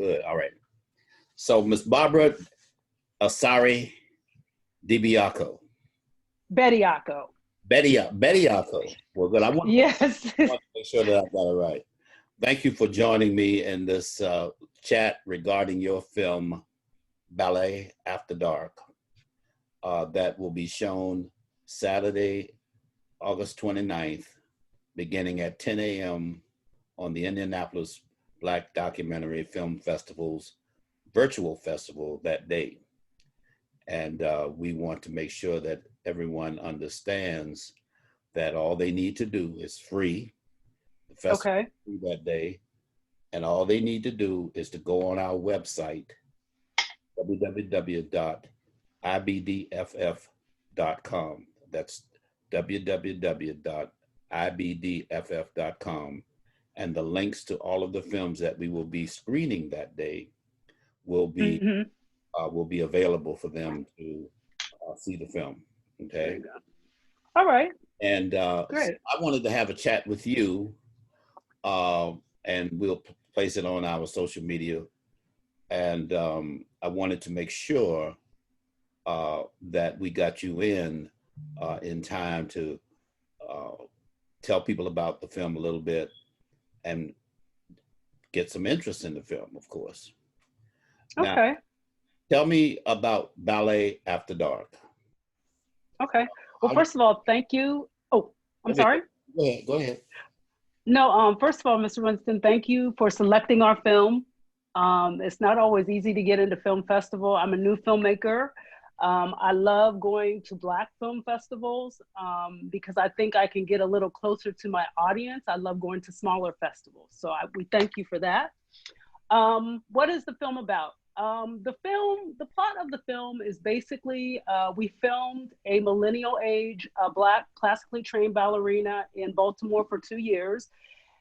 Good. All right. So, Miss Barbara Asare-Bediako. Bediako. Bediako. Well, good. I want Yes. to make sure that I got it right. Thank you for joining me in this chat regarding your film, Ballet After Dark, that will be shown Saturday, August 29th, beginning at 10 a.m. on the Indianapolis Black Documentary Film Festival's virtual festival that day. And we want to make sure that everyone understands that all they need to do is free. The festival is free that day. And all they need to do is to go on our website, www.ibdff.com. That's www.ibdff.com. And the links to all of the films that we will be screening that day will be available for them to see the film. Okay. All right. And great. So I wanted to have a chat with you, and we'll place it on our social media. And I wanted to make sure that we got you in time to tell people about the film a little bit and get some interest in the film, of course. Okay. Now, tell me about Ballet After Dark. Okay. Well, first of all, thank you. Oh, I'm sorry. Go ahead. No, first of all, Mr. Winston, thank you for selecting our film. It's not always easy to get into film festival. I'm a new filmmaker. I love going to Black film festivals because I think I can get a little closer to my audience. I love going to smaller festivals. So we thank you for that. What is the film about? The plot of the film is basically, we filmed a millennial age, Black classically trained ballerina in Baltimore for 2 years.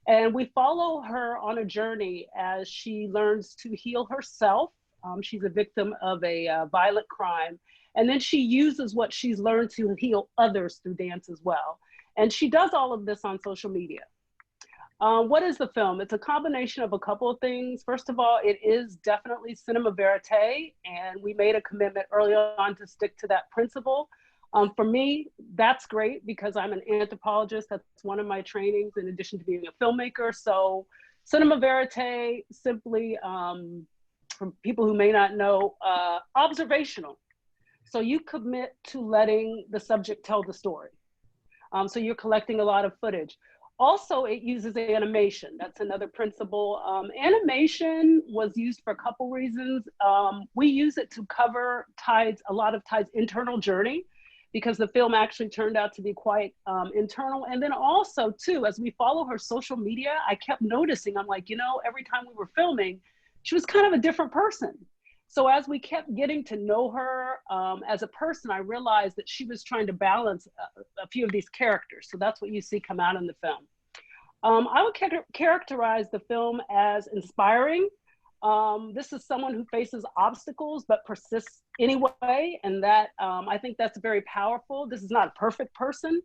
And we follow her on a journey as she learns to heal herself. She's a victim of a violent crime. And then she uses what she's learned to heal others through dance as well. And she does all of this on social media. What is the film? It's a combination of a couple of things. First of all, it is definitely cinema verite, and we made a commitment early on to stick to that principle. For me, that's great because I'm an anthropologist. That's one of my trainings in addition to being a filmmaker. So cinema verite, simply, for people who may not know, observational. So you commit to letting the subject tell the story. So you're collecting a lot of footage. Also, it uses animation. That's another principle. Animation was used for a couple reasons. We use it to cover a lot of Tide's internal journey, because the film actually turned out to be quite internal. And then also too, as we follow her social media, I kept noticing, I'm like, every time we were filming, she was kind of a different person. So as we kept getting to know her as a person, I realized that she was trying to balance a few of these characters. So that's what you see come out in the film. I would characterize the film as inspiring. This is someone who faces obstacles but persists anyway, and that I think that's very powerful. This is not a perfect person.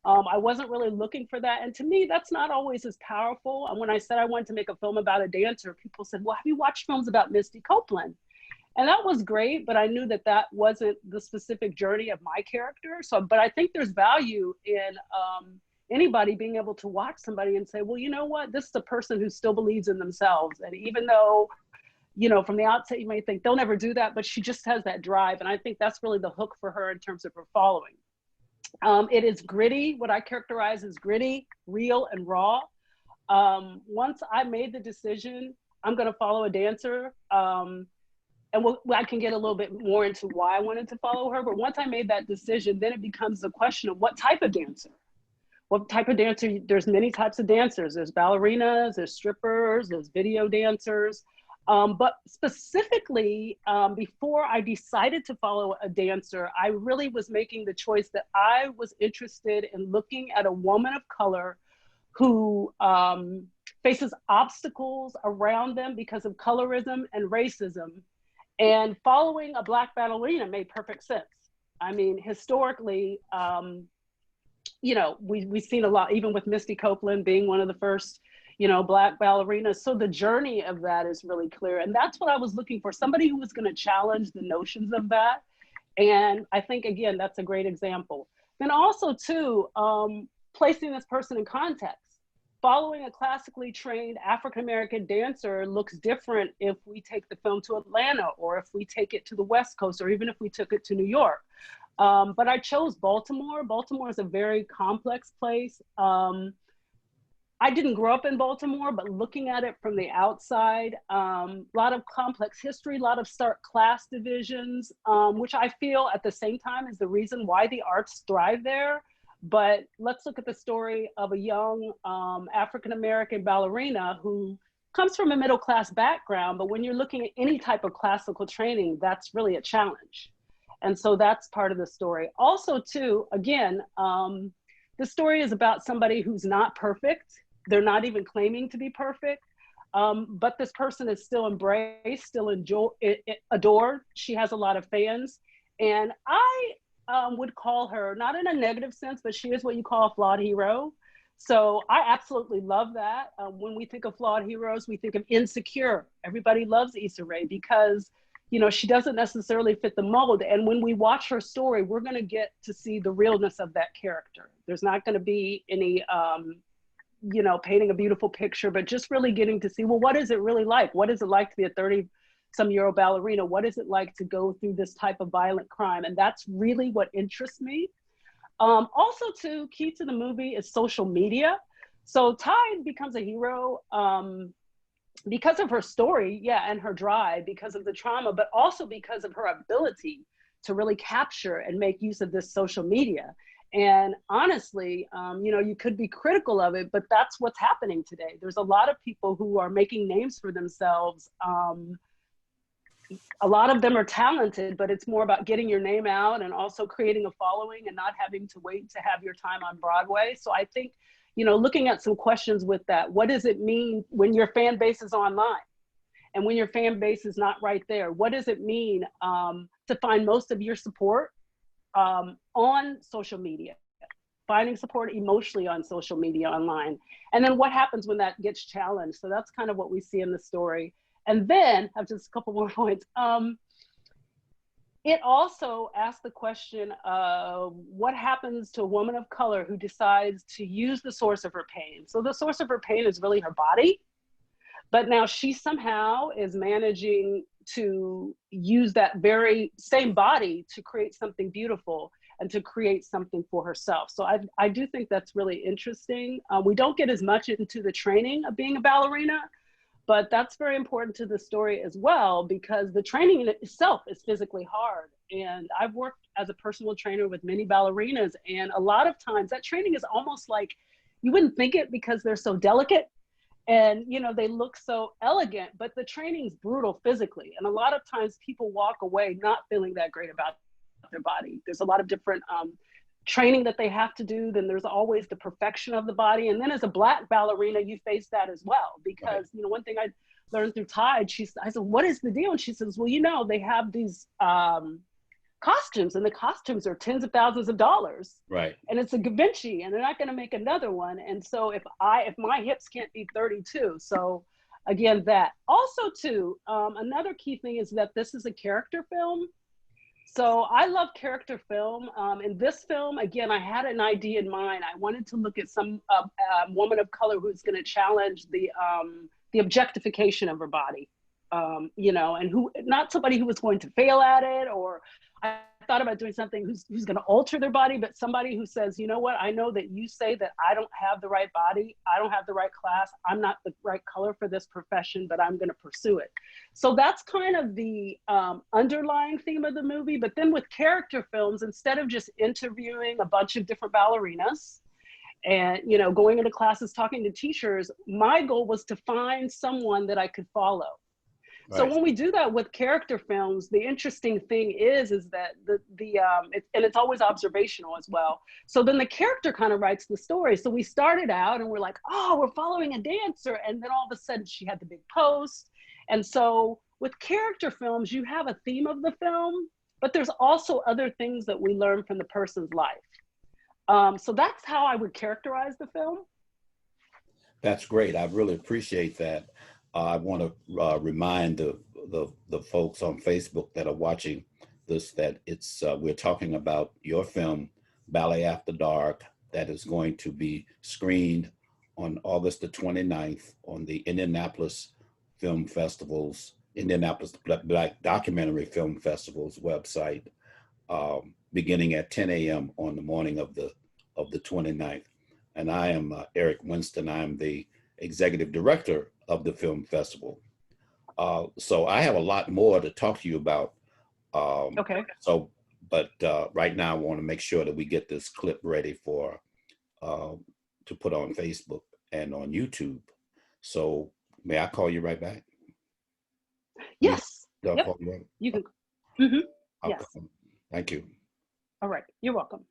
I wasn't really looking for that, and to me, that's not always as powerful. And when I said I wanted to make a film about a dancer, people said, well, have you watched films about Misty Copeland? And that was great, but I knew that that wasn't the specific journey of my character. But I think there's value in anybody being able to watch somebody and say, well, you know what? This is a person who still believes in themselves. And even though, from the outset, you may think they'll never do that, but she just has that drive. And I think that's really the hook for her in terms of her following. It is gritty. What I characterize as gritty, real, and raw. Once I made the decision, I'm going to follow a dancer. And I can get a little bit more into why I wanted to follow her. But once I made that decision, then it becomes the question of what type of dancer? What type of dancer? There's many types of dancers. There's ballerinas, there's strippers, there's video dancers. But specifically, before I decided to follow a dancer, I really was making the choice that I was interested in looking at a woman of color who faces obstacles around them because of colorism and racism. And following a Black ballerina made perfect sense. I mean, historically, we've seen a lot, even with Misty Copeland being one of the first, you know, Black ballerinas. So the journey of that is really clear. And that's what I was looking for, somebody who was going to challenge the notions of that. And I think, again, that's a great example. Then also, too, placing this person in context. Following a classically trained African-American dancer looks different if we take the film to Atlanta, or if we take it to the West Coast, or even if we took it to New York. But I chose Baltimore. Baltimore is a very complex place. I didn't grow up in Baltimore, but looking at it from the outside, a lot of complex history, a lot of stark class divisions, which I feel at the same time is the reason why the arts thrive there. But let's look at the story of a young African-American ballerina who comes from a middle-class background, but when you're looking at any type of classical training, that's really a challenge. And so that's part of the story. Also, too, again, the story is about somebody who's not perfect. They're not even claiming to be perfect, but this person is still embraced, still adored. She has a lot of fans. And I would call her, not in a negative sense, but she is what you call a flawed hero. So I absolutely love that. When we think of flawed heroes, we think of Insecure. Everybody loves Issa Rae because, you know, she doesn't necessarily fit the mold. And when we watch her story, we're going to get to see the realness of that character. There's not going to be any, you know, painting a beautiful picture, but just really getting to see, well, what is it really like? What is it like to be a 30-some-year-old ballerina? What is it like to go through this type of violent crime? And that's really what interests me. Also, too, key to the movie is social media. So Tide becomes a hero because of her story, yeah, and her drive, because of the trauma, but also because of her ability to really capture and make use of this social media. And honestly, you know, you could be critical of it, but that's what's happening today. There's a lot of people who are making names for themselves. A lot of them are talented, but it's more about getting your name out and also creating a following and not having to wait to have your time on Broadway. So I think, you know, looking at some questions with that, what does it mean when your fan base is online? And when your fan base is not right there, what does it mean to find most of your support on social media, finding support emotionally on social media online? And then what happens when that gets challenged? So that's kind of what we see in the story. And then I have just a couple more points. It also asks the question of what happens to a woman of color who decides to use the source of her pain. So the source of her pain is really her body, but now she somehow is managing to use that very same body to create something beautiful and to create something for herself. So I do think that's really interesting. We don't get as much into the training of being a ballerina, but that's very important to the story as well, because the training in itself is physically hard. And I've worked as a personal trainer with many ballerinas, and a lot of times that training is almost like, you wouldn't think it because they're so delicate and, you know, they look so elegant, but the training's brutal physically. And a lot of times people walk away not feeling that great about their body. There's a lot of different training that they have to do. Then there's always the perfection of the body. And then as a Black ballerina, you face that as well, because, right, you know, one thing I learned through Tide, I said, what is the deal? And she says, well, you know, they have these costumes, and the costumes are tens of thousands of dollars. Right. And it's a Da Vinci, and they're not going to make another one. And so if my hips can't be 32, so again, that. Also too, another key thing is that this is a character film. So I love character film. In this film, again, I had an idea in mind. I wanted to look at some woman of color who's going to challenge the objectification of her body, you know, and who, not somebody who was going to fail at it, or I thought about doing something who's going to alter their body, but somebody who says, you know what, I know that you say that I don't have the right body, I don't have the right class, I'm not the right color for this profession, but I'm going to pursue it. So that's kind of the underlying theme of the movie. But then with character films, instead of just interviewing a bunch of different ballerinas and, you know, going into classes, talking to teachers, my goal was to find someone that I could follow. So when we do that with character films, the interesting thing is that and it's always observational as well. So then the character kind of writes the story. So we started out and we're like, oh, we're following a dancer. And then all of a sudden she had the big post. And so with character films, you have a theme of the film, but there's also other things that we learn from the person's life. So that's how I would characterize the film. That's great. I really appreciate that. I want to remind the folks on Facebook that are watching this that it's we're talking about your film Ballet After Dark that is going to be screened on August the 29th on the Indianapolis Film Festival's Indianapolis Black Documentary Film Festival's website, beginning at 10 a.m. on the morning of the 29th. And I am Eric Winston. I'm the executive director of the film festival. So I have a lot more to talk to you about. Okay. So, but right now I want to make sure that we get this clip ready for uh, to put on Facebook and on YouTube. So may I call you right back? Yes. I'll Yep. call you right. You can. Mm-hmm. I'll Yes. call. Thank you. All right. You're welcome.